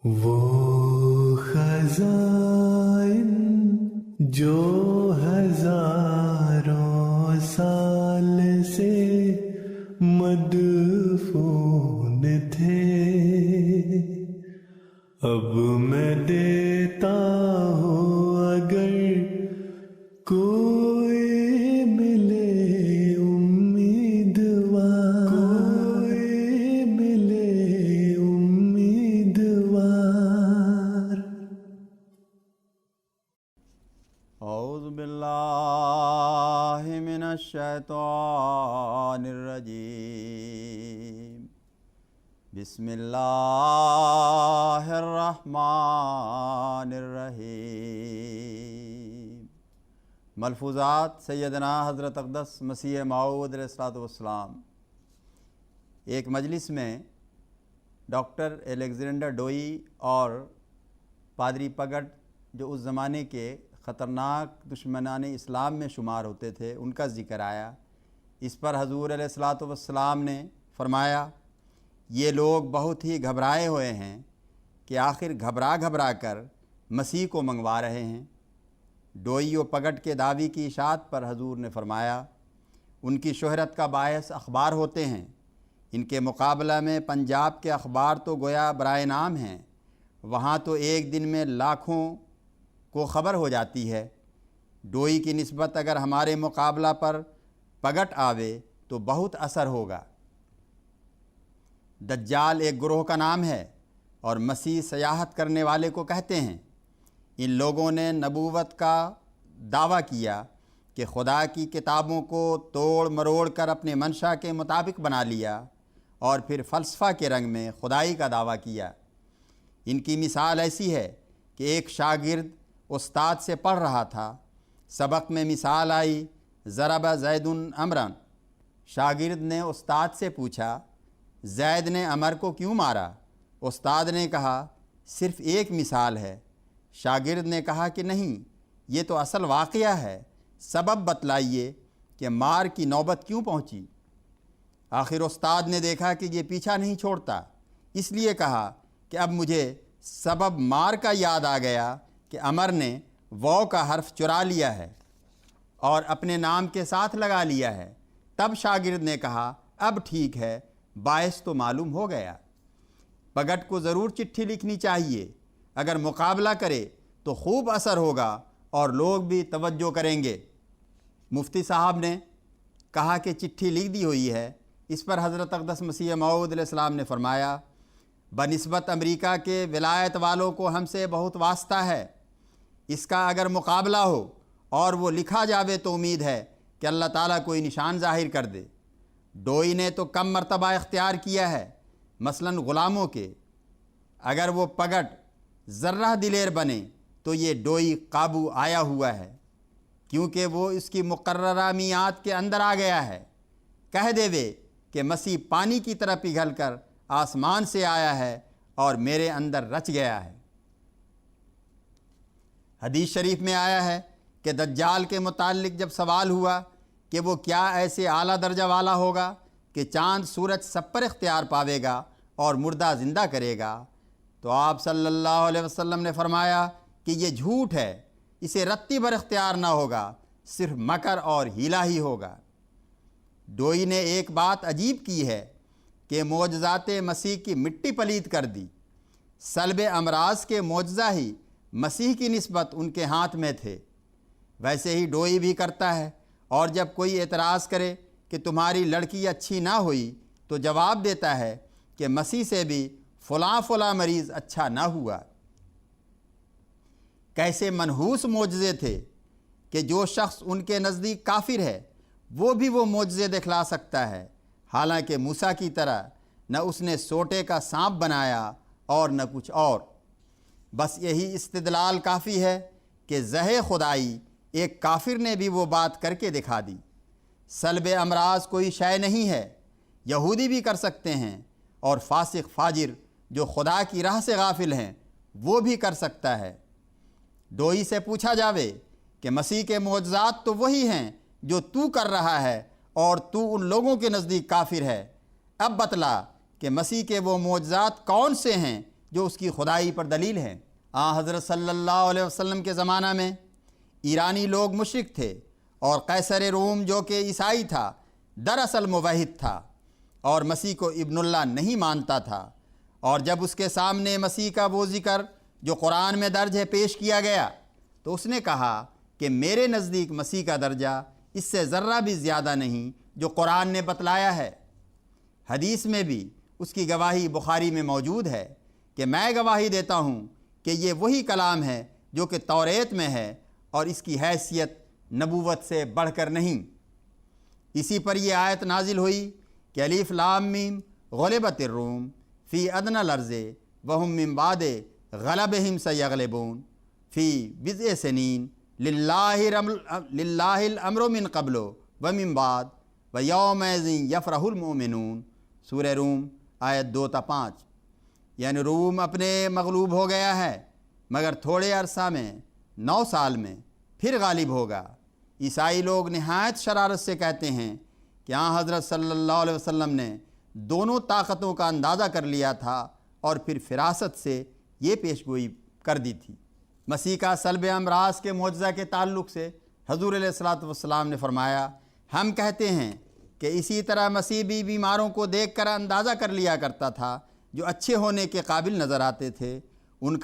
وہ خزائن جو ہزاروں سال سے مدفون تھے، اب میں دیتا ہوں اگر کوئی ملے امیدوار، کوئی ملے امیدوار۔ اعوذ باللہ من الشیطان الرجیم، بسم اللہ الرحمن الرحیم۔ ملفوظات سیدنا حضرت اقدس مسیح موعود علیہ الصلوۃ والسلام۔ ایک مجلس میں ڈاکٹر الیگزینڈر ڈوئی اور پادری پگٹ، جو اس زمانے کے خطرناک دشمنان اسلام میں شمار ہوتے تھے، ان کا ذکر آیا۔ اس پر حضور علیہ الصلوۃ والسلام نے فرمایا، یہ لوگ بہت ہی گھبرائے ہوئے ہیں کہ آخر گھبرا کر مسیح کو منگوا رہے ہیں۔ ڈوئی و پگٹ کے دعوی کی اشاعت پر حضور نے فرمایا، ان کی شہرت کا باعث اخبار ہوتے ہیں، ان کے مقابلہ میں پنجاب کے اخبار تو گویا برائے نام ہیں، وہاں تو ایک دن میں لاکھوں کو خبر ہو جاتی ہے۔ ڈوئی کی نسبت اگر ہمارے مقابلہ پر پگٹ آوے تو بہت اثر ہوگا۔ دجال ایک گروہ کا نام ہے اور مسیح سیاحت کرنے والے کو کہتے ہیں۔ ان لوگوں نے نبوت کا دعویٰ کیا کہ خدا کی کتابوں کو توڑ مروڑ کر اپنے منشا کے مطابق بنا لیا اور پھر فلسفہ کے رنگ میں خدائی کا دعویٰ کیا۔ ان کی مثال ایسی ہے کہ ایک شاگرد استاد سے پڑھ رہا تھا، سبق میں مثال آئی ضرب زید عمرا۔ شاگرد نے استاد سے پوچھا، زید نے عمر کو کیوں مارا؟ استاد نے کہا، صرف ایک مثال ہے۔ شاگرد نے کہا کہ نہیں، یہ تو اصل واقعہ ہے، سبب بتلائیے کہ مار کی نوبت کیوں پہنچی؟ آخر استاد نے دیکھا کہ یہ پیچھا نہیں چھوڑتا، اس لیے کہا کہ اب مجھے سبب مار کا یاد آ گیا کہ عمر نے واو کا حرف چرا لیا ہے اور اپنے نام کے ساتھ لگا لیا ہے۔ تب شاگرد نے کہا، اب ٹھیک ہے، باعث تو معلوم ہو گیا۔ پگٹ کو ضرور چٹھی لکھنی چاہیے، اگر مقابلہ کرے تو خوب اثر ہوگا اور لوگ بھی توجہ کریں گے۔ مفتی صاحب نے کہا کہ چٹھی لکھ دی ہوئی ہے۔ اس پر حضرت اقدس مسیح موعود علیہ السلام نے فرمایا، بنسبت امریکہ کے ولایت والوں کو ہم سے بہت واسطہ ہے، اس کا اگر مقابلہ ہو اور وہ لکھا جاوے تو امید ہے کہ اللہ تعالیٰ کوئی نشان ظاہر کر دے۔ ڈوئی نے تو کم مرتبہ اختیار کیا ہے، مثلاً غلاموں کے۔ اگر وہ پگٹ ذرہ دلیر بنے تو یہ ڈوئی قابو آیا ہوا ہے، کیونکہ وہ اس کی مقررہ میعاد کے اندر آ گیا ہے۔ کہہ دے وے کہ مسیح پانی کی طرح پگھل کر آسمان سے آیا ہے اور میرے اندر رچ گیا ہے۔ حدیث شریف میں آیا ہے کہ دجال کے متعلق جب سوال ہوا کہ وہ کیا ایسے اعلیٰ درجہ والا ہوگا کہ چاند سورج سب پر اختیار پاوے گا اور مردہ زندہ کرے گا، تو آپ صلی اللہ علیہ وسلم نے فرمایا کہ یہ جھوٹ ہے، اسے رتی بھر اختیار نہ ہوگا، صرف مکر اور ہیلا ہی ہوگا۔ ڈوئی نے ایک بات عجیب کی ہے کہ معجزات مسیح کی مٹی پلید کر دی۔ سلب امراض کے معجزہ ہی مسیح کی نسبت ان کے ہاتھ میں تھے۔ ویسے ہی ڈوئی بھی کرتا ہے، اور جب کوئی اعتراض کرے کہ تمہاری لڑکی اچھی نہ ہوئی تو جواب دیتا ہے کہ مسیح سے بھی فلاں مریض اچھا نہ ہوا۔ کیسے منحوس معجزے تھے کہ جو شخص ان کے نزدیک کافر ہے وہ بھی وہ معجزے دکھلا سکتا ہے، حالانکہ موسیٰ کی طرح نہ اس نے سوٹے کا سانپ بنایا اور نہ کچھ اور۔ بس یہی استدلال کافی ہے کہ زہے خدائی ایک کافر نے بھی وہ بات کر کے دکھا دی۔ سلب امراض کوئی شے نہیں ہے، یہودی بھی کر سکتے ہیں، اور فاسق فاجر جو خدا کی راہ سے غافل ہیں وہ بھی کر سکتا ہے۔ ڈوئی سے پوچھا جاوے کہ مسیح کے معجزات تو وہی ہیں جو تو کر رہا ہے اور تو ان لوگوں کے نزدیک کافر ہے، اب بتلا کہ مسیح کے وہ معجزات کون سے ہیں جو اس کی خدائی پر دلیل ہیں۔ حضرت صلی اللہ علیہ وسلم کے زمانہ میں ایرانی لوگ مشرک تھے اور قیصر روم جو کہ عیسائی تھا دراصل موحد تھا اور مسیح کو ابن اللہ نہیں مانتا تھا، اور جب اس کے سامنے مسیح کا وہ ذکر جو قرآن میں درج ہے پیش کیا گیا تو اس نے کہا کہ میرے نزدیک مسیح کا درجہ اس سے ذرہ بھی زیادہ نہیں جو قرآن نے بتلایا ہے۔ حدیث میں بھی اس کی گواہی بخاری میں موجود ہے کہ میں گواہی دیتا ہوں کہ یہ وہی کلام ہے جو کہ توریت میں ہے اور اس کی حیثیت نبوت سے بڑھ کر نہیں۔ اسی پر یہ آیت نازل ہوئی کہ الف لام میم غلبت الروم فی ادنی الارض وہم من بعد غلبہم سیغلبون فی بضع سنین للہ الامر من قبل ومن بعد ویومئذ یفرح المؤمنون، سورہ روم آیت 2-5۔ یعنی روم اپنے مغلوب ہو گیا ہے مگر تھوڑے عرصہ میں 9 سال میں پھر غالب ہوگا۔ عیسائی لوگ نہایت شرارت سے کہتے ہیں کہ حضرت صلی اللہ علیہ وسلم نے دونوں طاقتوں کا اندازہ کر لیا تھا اور پھر فراست سے یہ پیشگوئی کر دی تھی۔ مسیح کا صلب امراض کے معجزہ کے تعلق سے حضور علیہ الصلوۃ والسلام نے فرمایا، ہم کہتے ہیں کہ اسی طرح مسیح بھی بیماروں کو دیکھ کر اندازہ کر لیا کرتا تھا جو اچھے ہونے کے قابل نظر آتے تھے، ان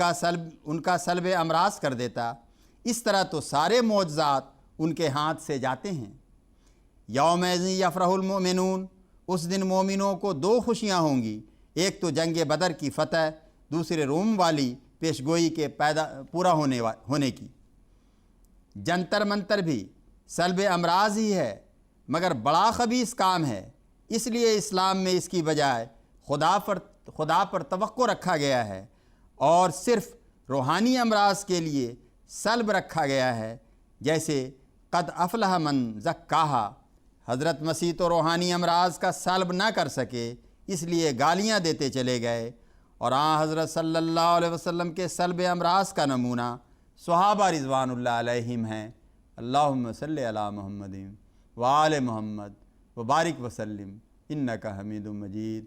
کا صلب امراض کر دیتا۔ اس طرح تو سارے معجزات ان کے ہاتھ سے جاتے ہیں۔ یومئذ یفرح المؤمنون، اس دن مومنوں کو 2 خوشیاں ہوں گی، ایک تو جنگ بدر کی فتح، دوسرے روم والی پیشگوئی کے پورا ہونے کی۔ جنتر منتر بھی صلب امراض ہی ہے مگر بڑا خبیث کام ہے، اس لیے اسلام میں اس کی بجائے خدا پر توقع رکھا گیا ہے اور صرف روحانی امراض کے لیے صلب رکھا گیا ہے، جیسے قد افلح من زکاہا۔ حضرت مسیح تو روحانی امراض کا صلب نہ کر سکے، اس لیے گالیاں دیتے چلے گئے، اور حضرت صلی اللہ علیہ وسلم کے صلب امراض کا نمونہ صحابہ رضوان اللہ علیہم ہیں۔ اللہم صلی علی محمد وآل محمد وبارک وسلم انک حمید مجید۔